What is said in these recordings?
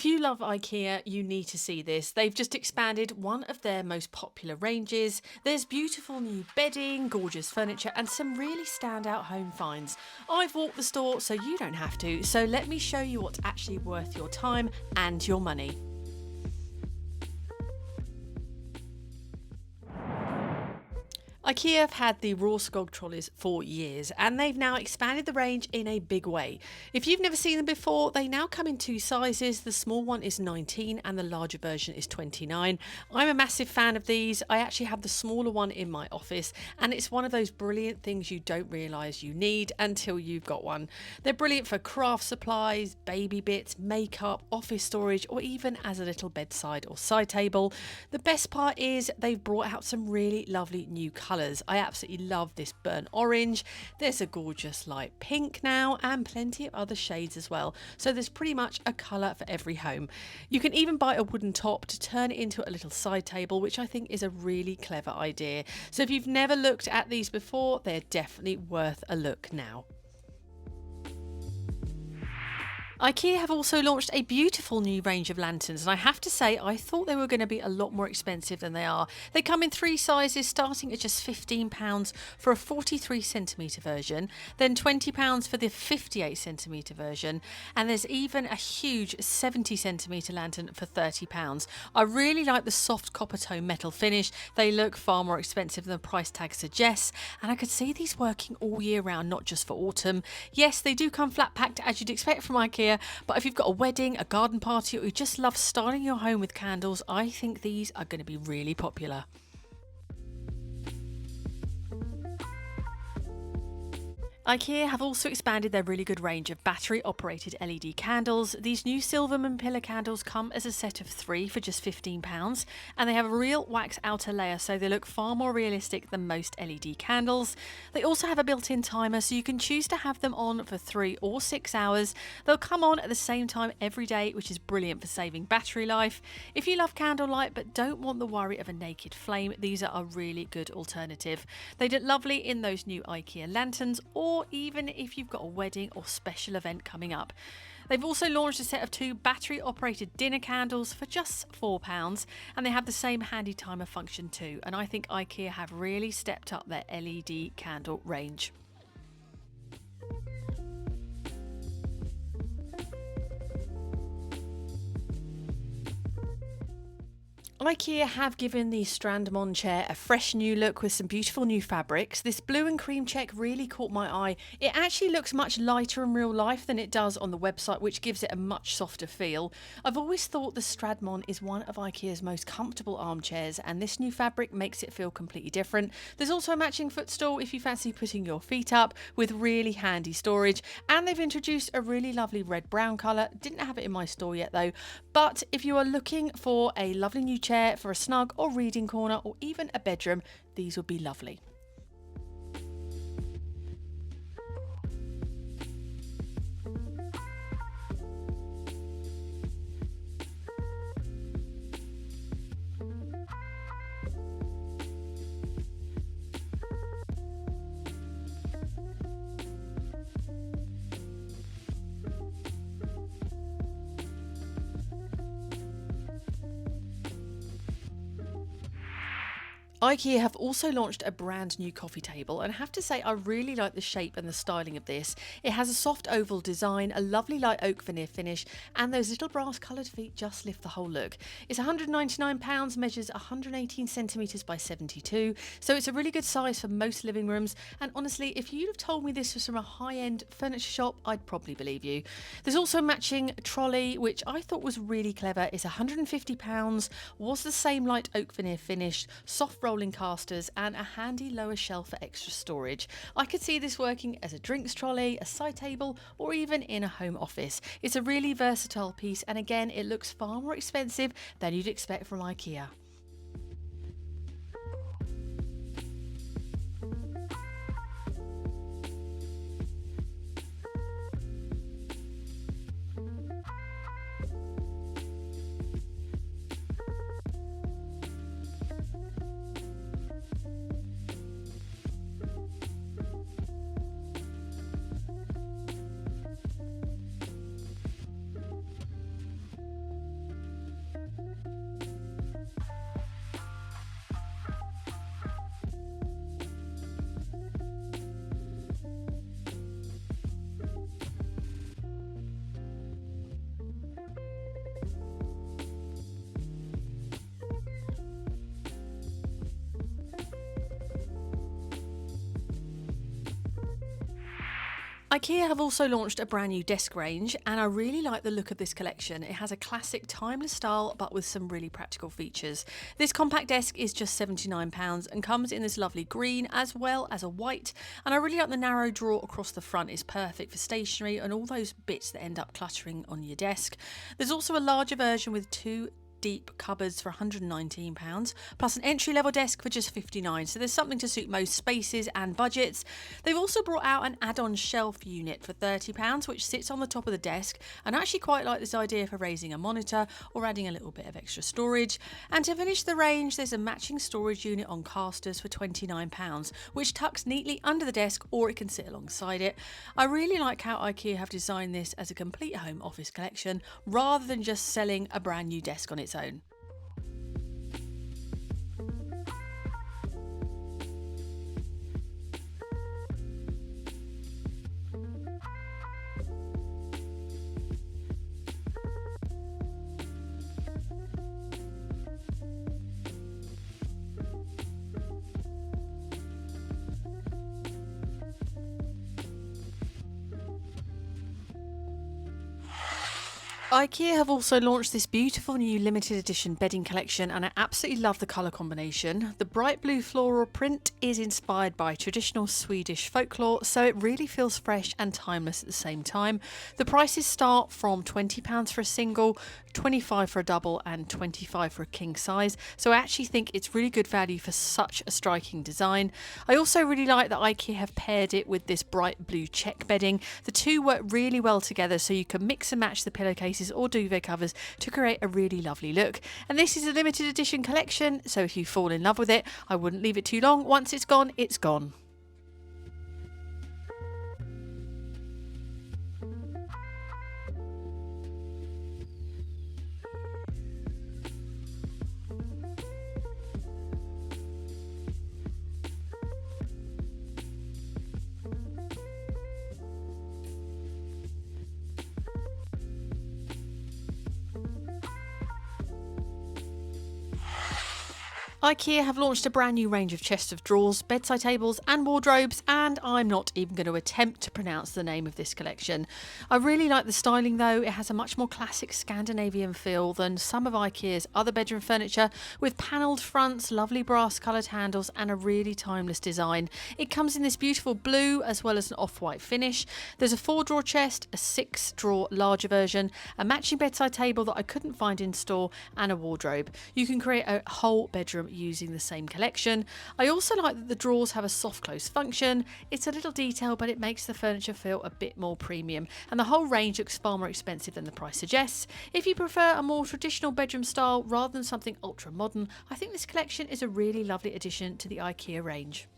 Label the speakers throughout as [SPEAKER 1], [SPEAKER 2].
[SPEAKER 1] If you love IKEA, you need to see this. They've just expanded one of their most popular ranges. There's beautiful new bedding, gorgeous furniture, and some really standout home finds. I've walked the store so you don't have to, so let me show you what's actually worth your time and your money. IKEA have had the raw skog trolleys for years and they've now expanded the range in a big way. If you've never seen them before, they now come in two sizes. The small one is 19 and the larger version is 29. I'm a massive fan of these. I actually have the smaller one in my office and it's one of those brilliant things you don't realise you need until you've got one. They're brilliant for craft supplies, baby bits, makeup, office storage, or even as a little bedside or side table. The best part is they've brought out some really lovely new colours. I absolutely love this burnt orange. There's a gorgeous light pink now and plenty of other shades as well. So there's pretty much a colour for every home. You can even buy a wooden top to turn it into a little side table, which I think is a really clever idea. So if you've never looked at these before, they're definitely worth a look now. IKEA have also launched a beautiful new range of lanterns, and I have to say I thought they were going to be a lot more expensive than they are. They come in three sizes, starting at just £15 for a 43cm version, then £20 for the 58cm version, and there's even a huge 70cm lantern for £30. I really like the soft copper tone metal finish. They look far more expensive than the price tag suggests, and I could see these working all year round, not just for autumn. Yes, they do come flat packed as you'd expect from IKEA, but if you've got a wedding, a garden party, or you just love styling your home with candles, I think these are going to be really popular. IKEA have also expanded their really good range of battery-operated LED candles. These new Silverman pillar candles come as a set of 3 for just £15, and they have a real wax outer layer, so they look far more realistic than most LED candles. They also have a built-in timer, so you can choose to have them on for 3 or 6 hours. They'll come on at the same time every day, which is brilliant for saving battery life. If you love candlelight but don't want the worry of a naked flame, these are a really good alternative. They look lovely in those new IKEA lanterns, or even if you've got a wedding or special event coming up. They've also launched a set of 2 battery-operated dinner candles for just £4, and they have the same handy timer function too, and I think IKEA have really stepped up their LED candle range. IKEA have given the Strandmon chair a fresh new look with some beautiful new fabrics. This blue and cream check really caught my eye. It actually looks much lighter in real life than it does on the website, which gives it a much softer feel. I've always thought the Strandmon is one of IKEA's most comfortable armchairs, and this new fabric makes it feel completely different. There's also a matching footstool if you fancy putting your feet up, with really handy storage, and they've introduced a really lovely red-brown colour. Didn't have it in my store yet though, but if you are looking for a lovely new chair for a snug or reading corner or even a bedroom, these would be lovely. IKEA have also launched a brand new coffee table, and I have to say I really like the shape and the styling of this. It has a soft oval design, a lovely light oak veneer finish, and those little brass coloured feet just lift the whole look. It's £199, measures 118cm by 72, so it's a really good size for most living rooms, and honestly, if you'd have told me this was from a high-end furniture shop, I'd probably believe you. There's also matching trolley, which I thought was really clever. It's £150, was the same light oak veneer finish, soft rolling casters, and a handy lower shelf for extra storage. I could see this working as a drinks trolley, a side table, or even in a home office. It's a really versatile piece, and again, it looks far more expensive than you'd expect from IKEA. IKEA have also launched a brand new desk range, and I really like the look of this collection. It has a classic timeless style but with some really practical features. This compact desk is just £79 and comes in this lovely green as well as a white, and I really like the narrow drawer across the front. It's perfect for stationery and all those bits that end up cluttering on your desk. There's also a larger version with two deep cupboards for £119, plus an entry-level desk for just £59, so there's something to suit most spaces and budgets. They've also brought out an add-on shelf unit for £30, which sits on the top of the desk, and I actually quite like this idea for raising a monitor or adding a little bit of extra storage. And to finish the range, there's a matching storage unit on casters for £29, which tucks neatly under the desk or it can sit alongside it. I really like how IKEA have designed this as a complete home office collection rather than just selling a brand new desk on its own. IKEA have also launched this beautiful new limited edition bedding collection, and I absolutely love the colour combination. The bright blue floral print is inspired by traditional Swedish folklore, so it really feels fresh and timeless at the same time. The prices start from £20 for a single, £25 for a double and £25 for a king size, so I actually think it's really good value for such a striking design. I also really like that IKEA have paired it with this bright blue check bedding. The two work really well together, so you can mix and match the pillowcases or duvet covers to create a really lovely look. And this is a limited edition collection, so if you fall in love with it, I wouldn't leave it too long. Once it's gone, it's gone. IKEA have launched a brand new range of chests of drawers, bedside tables and wardrobes, and I'm not even going to attempt to pronounce the name of this collection. I really like the styling though. It has a much more classic Scandinavian feel than some of IKEA's other bedroom furniture, with panelled fronts, lovely brass coloured handles and a really timeless design. It comes in this beautiful blue as well as an off-white finish. There's a 4-drawer chest, a 6-drawer larger version, a matching bedside table that I couldn't find in store, and a wardrobe. You can create a whole bedroom using the same collection. I also like that the drawers have a soft close function. It's a little detail, but it makes the furniture feel a bit more premium, and the whole range looks far more expensive than the price suggests. If you prefer a more traditional bedroom style rather than something ultra modern, I think this collection is a really lovely addition to the IKEA range.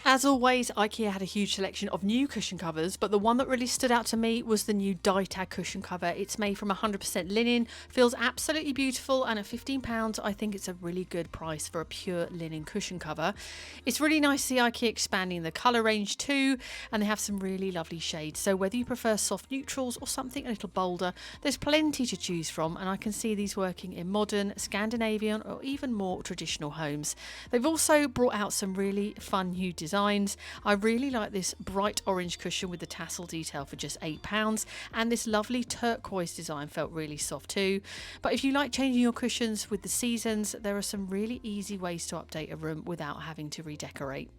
[SPEAKER 1] As always, IKEA had a huge selection of new cushion covers, but the one that really stood out to me was the new dye tag cushion cover. It's made from 100% linen, feels absolutely beautiful, and at £15 I think it's a really good price for a pure linen cushion cover. It's really nice to see IKEA expanding the colour range too, and they have some really lovely shades, so whether you prefer soft neutrals or something a little bolder, there's plenty to choose from, and I can see these working in modern, Scandinavian or even more traditional homes. They've also brought out some really fun new designs. I really like this bright orange cushion with the tassel detail for just £8, and this lovely turquoise design felt really soft too. But if you like changing your cushions with the seasons, there are some really easy ways to update a room without having to redecorate.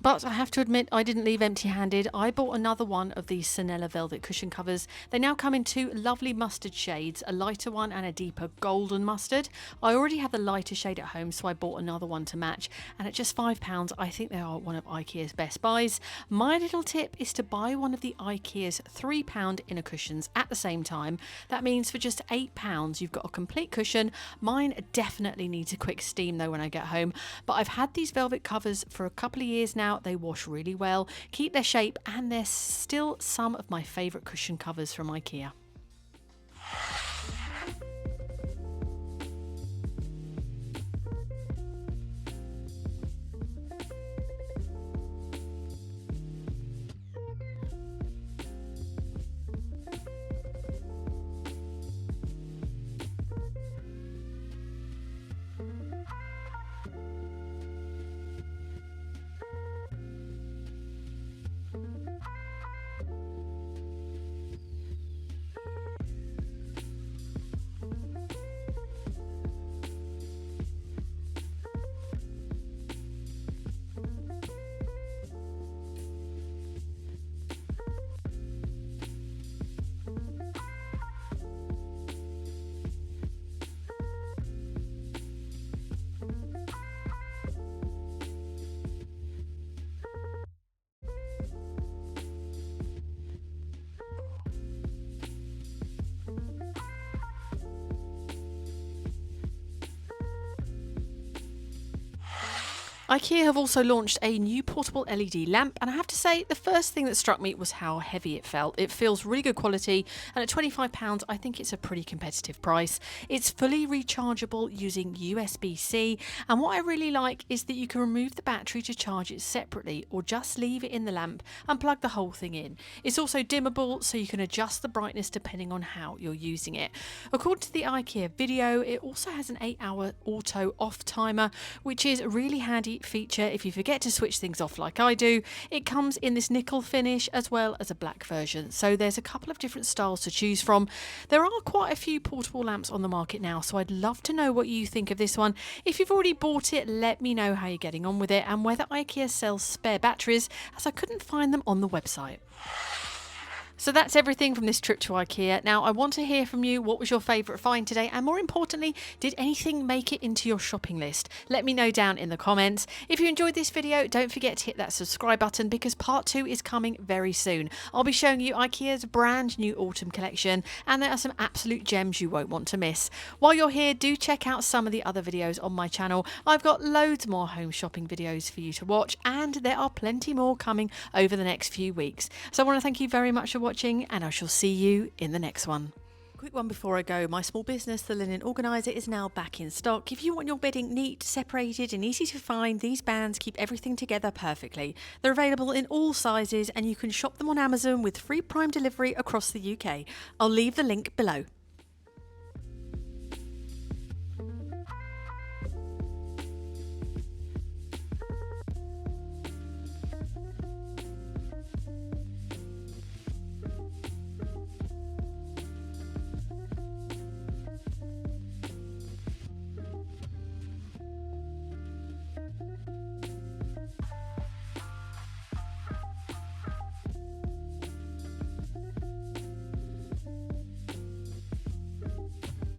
[SPEAKER 1] But I have to admit, I didn't leave empty-handed. I bought another one of these Sanella velvet cushion covers. They now come in two lovely mustard shades, a lighter one and a deeper golden mustard. I already have the lighter shade at home, so I bought another one to match. And at just £5, I think they are one of IKEA's best buys. My little tip is to buy one of the IKEA's £3 inner cushions at the same time. That means for just £8, you've got a complete cushion. Mine definitely needs a quick steam though when I get home. But I've had these velvet covers for a couple of years now. They wash really well, keep their shape, and they're still some of my favourite cushion covers from IKEA. IKEA have also launched a new portable LED lamp, and I have to say the first thing that struck me was how heavy it felt. It feels really good quality, and at £25 I think it's a pretty competitive price. It's fully rechargeable using USB-C, and what I really like is that you can remove the battery to charge it separately or just leave it in the lamp and plug the whole thing in. It's also dimmable, so you can adjust the brightness depending on how you're using it. According to the IKEA video, it also has an 8-hour auto off timer, which is a really handy feature if you forget to switch things off like I do. It comes in this nickel finish as well as a black version, so there's a couple of different styles to choose from. There are quite a few portable lamps on the market now, so I'd love to know what you think of this one. If you've already bought it, let me know how you're getting on with it and whether IKEA sells spare batteries, as I couldn't find them on the website. So that's everything from this trip to IKEA. Now, I want to hear from you. What was your favourite find today? And more importantly, did anything make it into your shopping list? Let me know down in the comments. If you enjoyed this video, don't forget to hit that subscribe button because part 2 is coming very soon. I'll be showing you IKEA's brand new autumn collection, and there are some absolute gems you won't want to miss. While you're here, do check out some of the other videos on my channel. I've got loads more home shopping videos for you to watch, and there are plenty more coming over the next few weeks. So I want to thank you very much for watching, and I shall see you in the next one. Quick one before I go. My small business, the Linen Organiser, is now back in stock. If you want your bedding neat, separated and easy to find, these bands keep everything together perfectly. They're available in all sizes and you can shop them on Amazon with free Prime delivery across the UK. I'll leave the link below.